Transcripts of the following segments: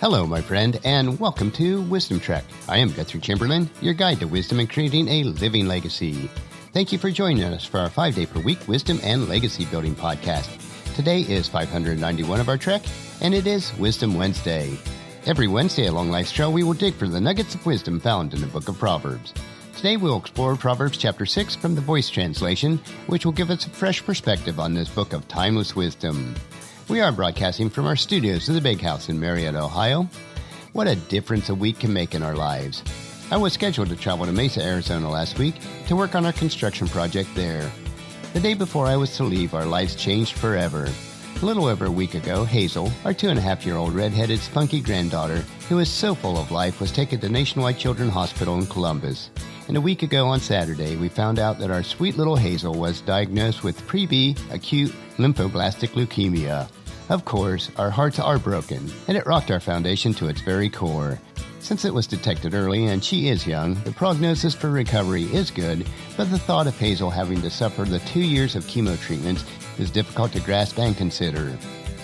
Hello, my friend, and welcome to Wisdom Trek. I am Guthrie Chamberlain, your guide to wisdom and creating a living legacy. Thank you for joining us for our 5-day-per-week wisdom and legacy building podcast. Today is 591 of our trek, and it is Wisdom Wednesday. Every Wednesday along life's trail, we will dig for the nuggets of wisdom found in the book of Proverbs. Today, we'll explore Proverbs chapter 6 from the Voice translation, which will give us a fresh perspective on this book of timeless wisdom. We are broadcasting from our studios in the Big House in Marietta, Ohio. What a difference a week can make in our lives. I was scheduled to travel to Mesa, Arizona last week to work on our construction project there. The day before I was to leave, our lives changed forever. A little over a week ago, Hazel, our 2.5-year-old red-headed spunky granddaughter, who is so full of life, was taken to Nationwide Children's Hospital in Columbus. And a week ago on Saturday, we found out that our sweet little Hazel was diagnosed with pre-B acute lymphoblastic leukemia. Of course, our hearts are broken, and it rocked our foundation to its very core. Since it was detected early and she is young, the prognosis for recovery is good, but the thought of Hazel having to suffer the 2 years of chemo treatments is difficult to grasp and consider.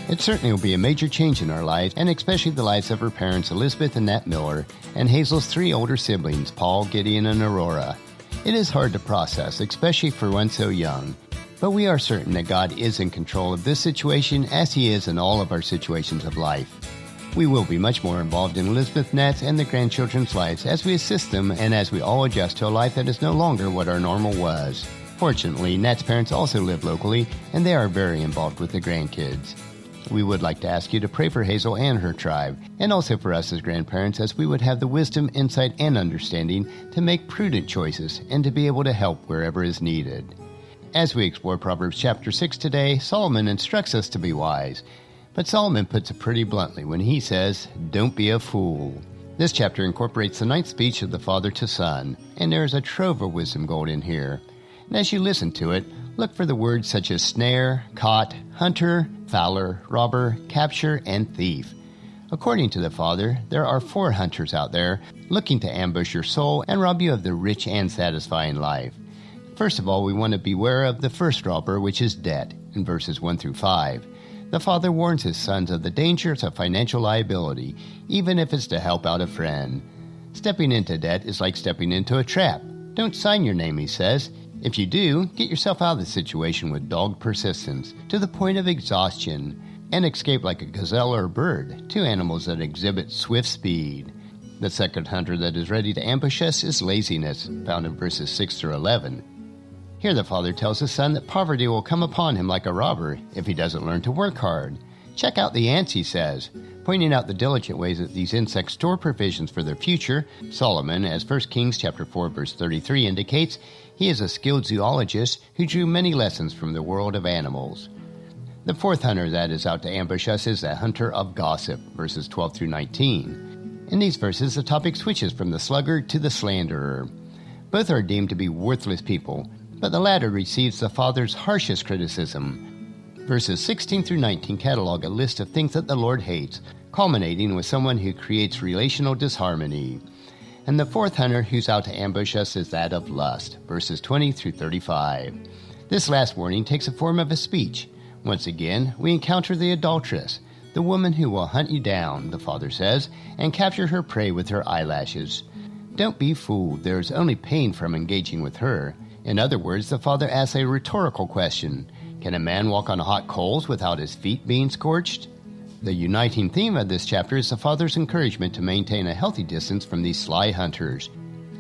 It certainly will be a major change in our lives, and especially the lives of her parents Elizabeth and Nat Miller, and Hazel's 3 older siblings, Paul, Gideon, and Aurora. It is hard to process, especially for one so young. But we are certain that God is in control of this situation as He is in all of our situations of life. We will be much more involved in Elizabeth, Nat's, and the grandchildren's lives as we assist them and as we all adjust to a life that is no longer what our normal was. Fortunately, Nat's parents also live locally, and they are very involved with the grandkids. We would like to ask you to pray for Hazel and her tribe, and also for us as grandparents, as we would have the wisdom, insight, and understanding to make prudent choices and to be able to help wherever is needed. As we explore Proverbs chapter 6 today, Solomon instructs us to be wise. But Solomon puts it pretty bluntly when he says, "Don't be a fool." This chapter incorporates the 9th speech of the father to son, and there is a trove of wisdom gold in here. And as you listen to it, look for the words such as snare, caught, hunter, fowler, robber, capture, and thief. According to the father, there are 4 hunters out there looking to ambush your soul and rob you of the rich and satisfying life. First of all, we want to beware of the first robber, which is debt, in verses 1 through 5. The father warns his sons of the dangers of financial liability, even if it's to help out a friend. Stepping into debt is like stepping into a trap. Don't sign your name, he says. If you do, get yourself out of the situation with dogged persistence, to the point of exhaustion, and escape like a gazelle or a bird, 2 animals that exhibit swift speed. The second hunter that is ready to ambush us is laziness, found in verses 6 through 11. Here the father tells his son that poverty will come upon him like a robber if he doesn't learn to work hard. Check out the ants, he says, pointing out the diligent ways that these insects store provisions for their future. Solomon, as 1 Kings chapter 4 verse 33 indicates, he is a skilled zoologist who drew many lessons from the world of animals. The 4th hunter that is out to ambush us is the hunter of gossip, verses 12 through 19. In these verses, the topic switches from the sluggard to the slanderer. Both are deemed to be worthless people, but the latter receives the father's harshest criticism. Verses 16 through 19 catalog a list of things that the Lord hates, culminating with someone who creates relational disharmony. And the 4th hunter who's out to ambush us is that of lust, verses 20 through 35. This last warning takes the form of a speech. Once again, we encounter the adulteress, the woman who will hunt you down, the father says, and capture her prey with her eyelashes. Don't be fooled, there is only pain from engaging with her. In other words, the father asks a rhetorical question. Can a man walk on hot coals without his feet being scorched? The uniting theme of this chapter is the father's encouragement to maintain a healthy distance from these sly hunters.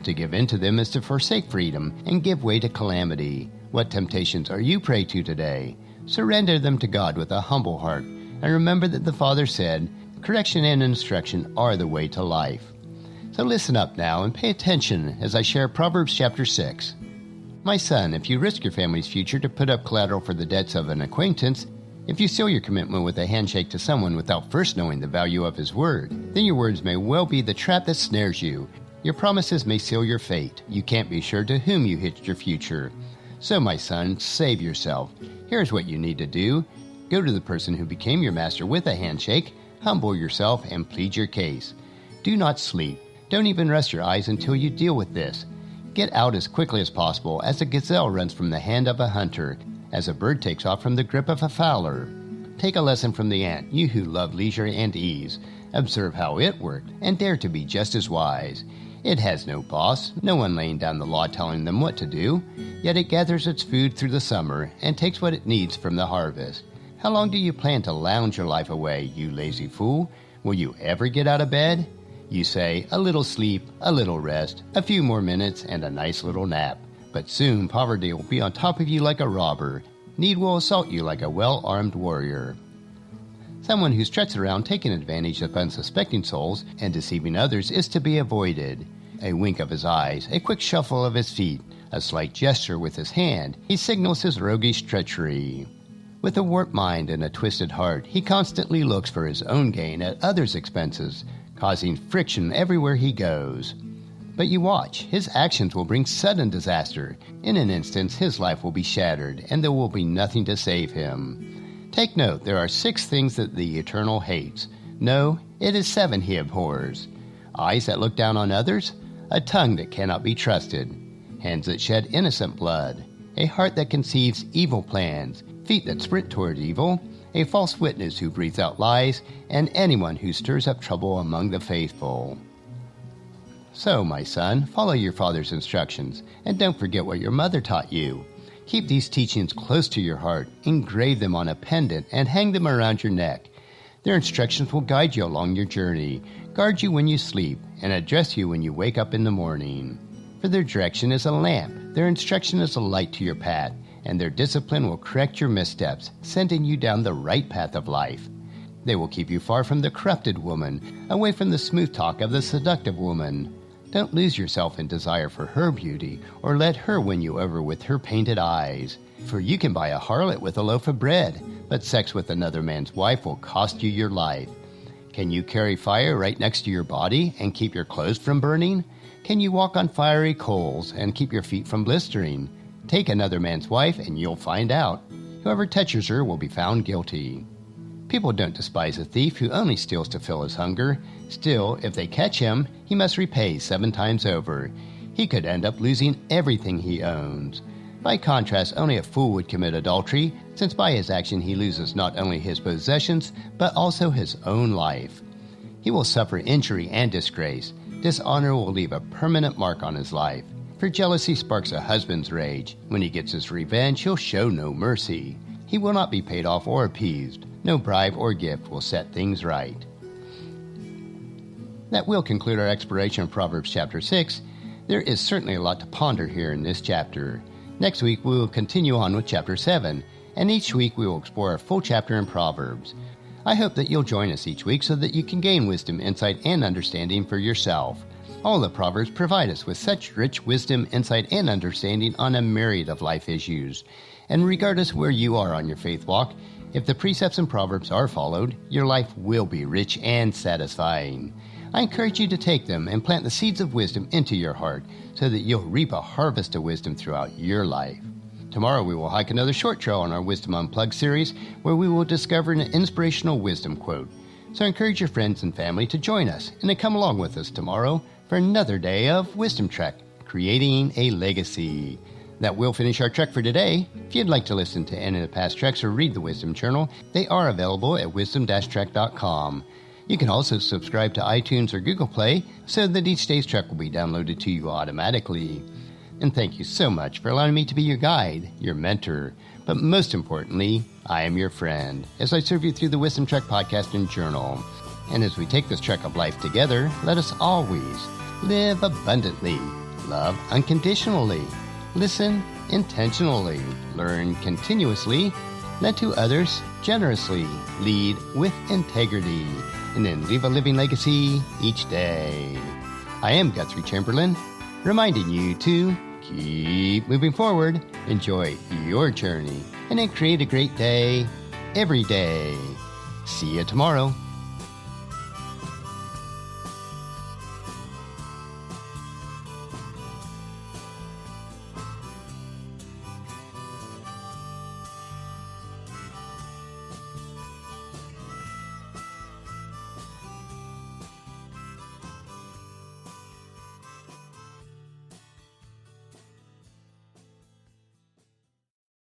To give in to them is to forsake freedom and give way to calamity. What temptations are you prey to today? Surrender them to God with a humble heart, and remember that the father said, correction and instruction are the way to life. So listen up now and pay attention as I share Proverbs chapter 6. My son, if you risk your family's future to put up collateral for the debts of an acquaintance, if you seal your commitment with a handshake to someone without first knowing the value of his word, then your words may well be the trap that snares you. Your promises may seal your fate. You can't be sure to whom you hitched your future. So, my son, save yourself. Here's what you need to do. Go to the person who became your master with a handshake, humble yourself, and plead your case. Do not sleep. Don't even rest your eyes until you deal with this. Get out as quickly as possible, as a gazelle runs from the hand of a hunter, as a bird takes off from the grip of a fowler. Take a lesson from the ant, you who love leisure and ease. Observe how it worked, and dare to be just as wise. It has no boss, no one laying down the law telling them what to do, yet it gathers its food through the summer and takes what it needs from the harvest. How long do you plan to lounge your life away, you lazy fool? Will you ever get out of bed? You say, a little sleep, a little rest, a few more minutes, and a nice little nap. But soon poverty will be on top of you like a robber. Need will assault you like a well-armed warrior. Someone who struts around taking advantage of unsuspecting souls and deceiving others is to be avoided. A wink of his eyes, a quick shuffle of his feet, a slight gesture with his hand, he signals his roguish treachery. With a warped mind and a twisted heart, he constantly looks for his own gain at others' expenses, causing friction everywhere he goes. But you watch, his actions will bring sudden disaster. In an instant, his life will be shattered, and there will be nothing to save him. Take note, there are 6 things that the Eternal hates. No, it is 7 he abhors. Eyes that look down on others, a tongue that cannot be trusted, hands that shed innocent blood, a heart that conceives evil plans, feet that sprint toward evil, a false witness who breathes out lies, and anyone who stirs up trouble among the faithful. So, my son, follow your father's instructions, and don't forget what your mother taught you. Keep these teachings close to your heart, engrave them on a pendant, and hang them around your neck. Their instructions will guide you along your journey, guard you when you sleep, and address you when you wake up in the morning. For their direction is a lamp, their instruction is a light to your path, and their discipline will correct your missteps, sending you down the right path of life. They will keep you far from the corrupted woman, away from the smooth talk of the seductive woman. Don't lose yourself in desire for her beauty, or let her win you over with her painted eyes. For you can buy a harlot with a loaf of bread, but sex with another man's wife will cost you your life. Can you carry fire right next to your body and keep your clothes from burning? Can you walk on fiery coals and keep your feet from blistering? Take another man's wife and you'll find out. Whoever touches her will be found guilty. People don't despise a thief who only steals to fill his hunger. Still, if they catch him, he must repay 7 times over. He could end up losing everything he owns. By contrast, only a fool would commit adultery, since by his action he loses not only his possessions, but also his own life. He will suffer injury and disgrace. Dishonor will leave a permanent mark on his life. For jealousy sparks a husband's rage. When he gets his revenge, he'll show no mercy. He will not be paid off or appeased. No bribe or gift will set things right. That will conclude our exploration of Proverbs chapter 6. There is certainly a lot to ponder here in this chapter. Next week we will continue on with chapter 7, and each week we will explore a full chapter in Proverbs. I hope that you'll join us each week so that you can gain wisdom, insight, and understanding for yourself. All the Proverbs provide us with such rich wisdom, insight, and understanding on a myriad of life issues. And regardless where you are on your faith walk, if the precepts in Proverbs are followed, your life will be rich and satisfying. I encourage you to take them and plant the seeds of wisdom into your heart so that you'll reap a harvest of wisdom throughout your life. Tomorrow we will hike another short trail on our Wisdom Unplugged series where we will discover an inspirational wisdom quote. So encourage your friends and family to join us and to come along with us tomorrow for another day of Wisdom Trek, creating a legacy. That will finish our trek for today. If you'd like to listen to any of the past treks or read the Wisdom Journal, they are available at wisdom-trek.com. You can also subscribe to iTunes or Google Play so that each day's trek will be downloaded to you automatically. And thank you so much for allowing me to be your guide, your mentor, but most importantly, I am your friend as I serve you through the Wisdom Trek podcast and journal. And as we take this trek of life together, let us always live abundantly, love unconditionally, listen intentionally, learn continuously, lend to others generously, lead with integrity, and then leave a living legacy each day. I am Guthrie Chamberlain, reminding you to keep moving forward, enjoy your journey, and then create a great day every day. See you tomorrow.